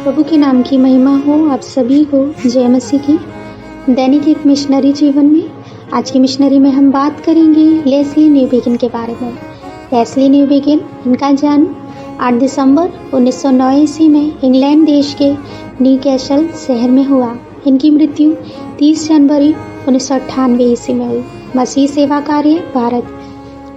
प्रभु के नाम की महिमा हो, आप सभी को जय मसीह की। दैनिक एक मिशनरी जीवन में आज की मिशनरी में हम बात करेंगे लेस्ली न्यूबिगन के बारे में। लेस्ली न्यूबिगन, इनका जन्म 8 दिसंबर 1909 ईस्वी में इंग्लैंड देश के न्यूकैसल शहर में हुआ। इनकी मृत्यु 30 जनवरी 1998 ईस्वी में हुई। मसीह सेवा कार्य भारत।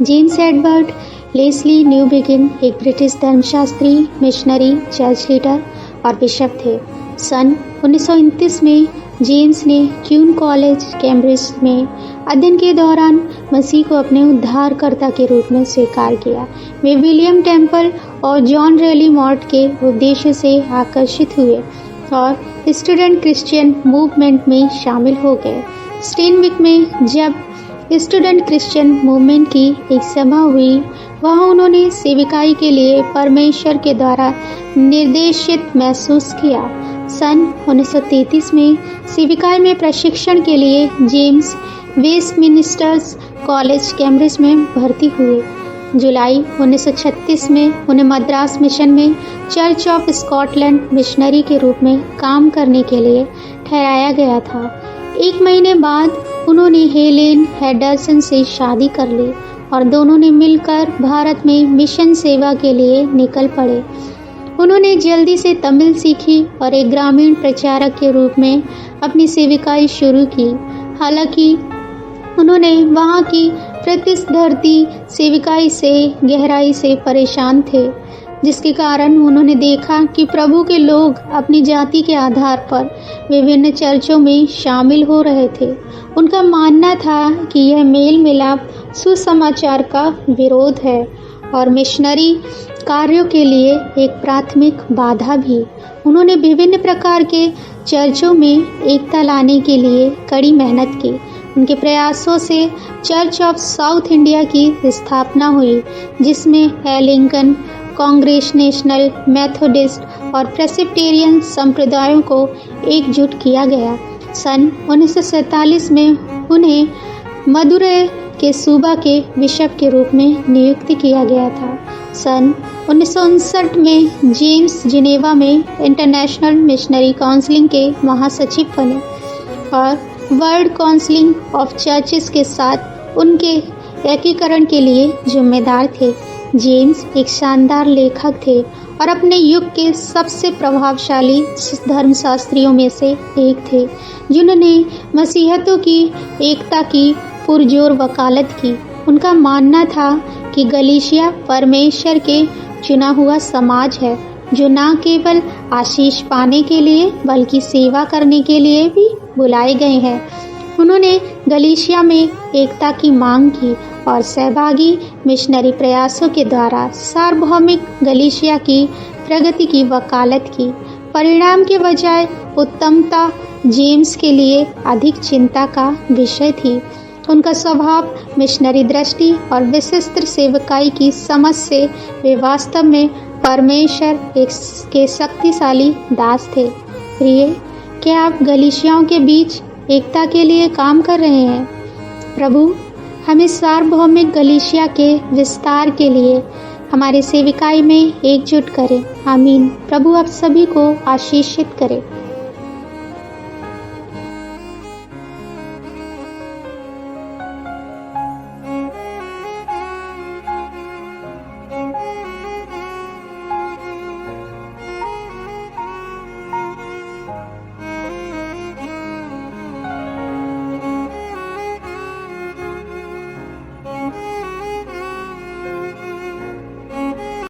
जेम्स एडवर्ड लेस्ली न्यूबिगन एक ब्रिटिश धर्मशास्त्री, मिशनरी, चर्च लीडर और बिशप थे। सन 1929 में जेम्स ने क्यून कॉलेज कैम्ब्रिज में अध्ययन के दौरान मसीह को अपने उद्धारकर्ता के रूप में स्वीकार किया। वे विलियम टेम्पल और जॉन रेली मॉर्ट के उपदेशों से आकर्षित हुए और स्टूडेंट क्रिश्चियन मूवमेंट में शामिल हो गए। स्टेनविक में जब स्टूडेंट क्रिश्चियन मूवमेंट की एक सभा हुई, वहाँ उन्होंने सेविकाई के लिए परमेश्वर के द्वारा निर्देशित महसूस किया। सन 1933 में सेविकाई में प्रशिक्षण के लिए जेम्स वेस्टमिनिस्टर्स कॉलेज कैम्ब्रिज में भर्ती हुए। जुलाई 1936 में उन्हें मद्रास मिशन में चर्च ऑफ स्कॉटलैंड मिशनरी के रूप में काम करने के लिए ठहराया गया था। 1 महीने बाद उन्होंने हेलेन हेडरसन से शादी कर ली और दोनों ने मिलकर भारत में मिशन सेवा के लिए निकल पड़े। उन्होंने जल्दी से तमिल सीखी और एक ग्रामीण प्रचारक के रूप में अपनी सेविकाई शुरू की। हालांकि उन्होंने वहाँ की प्रतिस्पर्धी सेविकाई से गहराई से परेशान थे, जिसके कारण उन्होंने देखा कि प्रभु के लोग अपनी जाति के आधार पर विभिन्न चर्चों में शामिल हो रहे थे। उनका मानना था कि यह मेल मिलाप सुसमाचार का विरोध है और मिशनरी कार्यों के लिए एक प्राथमिक बाधा भी। उन्होंने विभिन्न प्रकार के चर्चों में एकता लाने के लिए कड़ी मेहनत की। उनके प्रयासों से चर्च ऑफ साउथ इंडिया की स्थापना हुई, जिसमें एलिंगन, कांग्रेशनल, मेथोडिस्ट और प्रेस्बिटेरियन संप्रदायों को एकजुट किया गया। सन 1947 में उन्हें मदुरै के सूबा के बिशप के रूप में नियुक्त किया गया था। सन 1959 में जेम्स जिनेवा में इंटरनेशनल मिशनरी काउंसिल के महासचिव बने और वर्ल्ड काउंसिल ऑफ चर्चेस के साथ उनके एकीकरण के लिए जिम्मेदार थे। जेम्स एक शानदार लेखक थे और अपने युग के सबसे प्रभावशाली धर्मशास्त्रियों में से एक थे, जिन्होंने मसीहतों की एकता की पुरजोर वकालत की। उनका मानना था कि गलीशिया परमेश्वर के चुना हुआ समाज है, जो न केवल आशीष पाने के लिए बल्कि सेवा करने के लिए भी बुलाए गए हैं। उन्होंने गलीशिया में एकता की मांग की और सहभागी मिशनरी प्रयासों के द्वारा सार्वभौमिक गलीशिया की प्रगति की वकालत की। परिणाम के बजाय उत्तमता जेम्स के लिए अधिक चिंता का विषय थी। उनका स्वभाव, मिशनरी दृष्टि और विशिष्ट सेवकाई की समझ से वे वास्तव में परमेश्वर के शक्तिशाली दास थे। प्रिय, क्या आप गलीशियाओं के बीच एकता के लिए काम कर रहे हैं? प्रभु हमें सार्वभौमिक गलीशिया के विस्तार के लिए हमारे सेविकाई में एकजुट करें। आमीन। प्रभु आप सभी को आशीषित करे।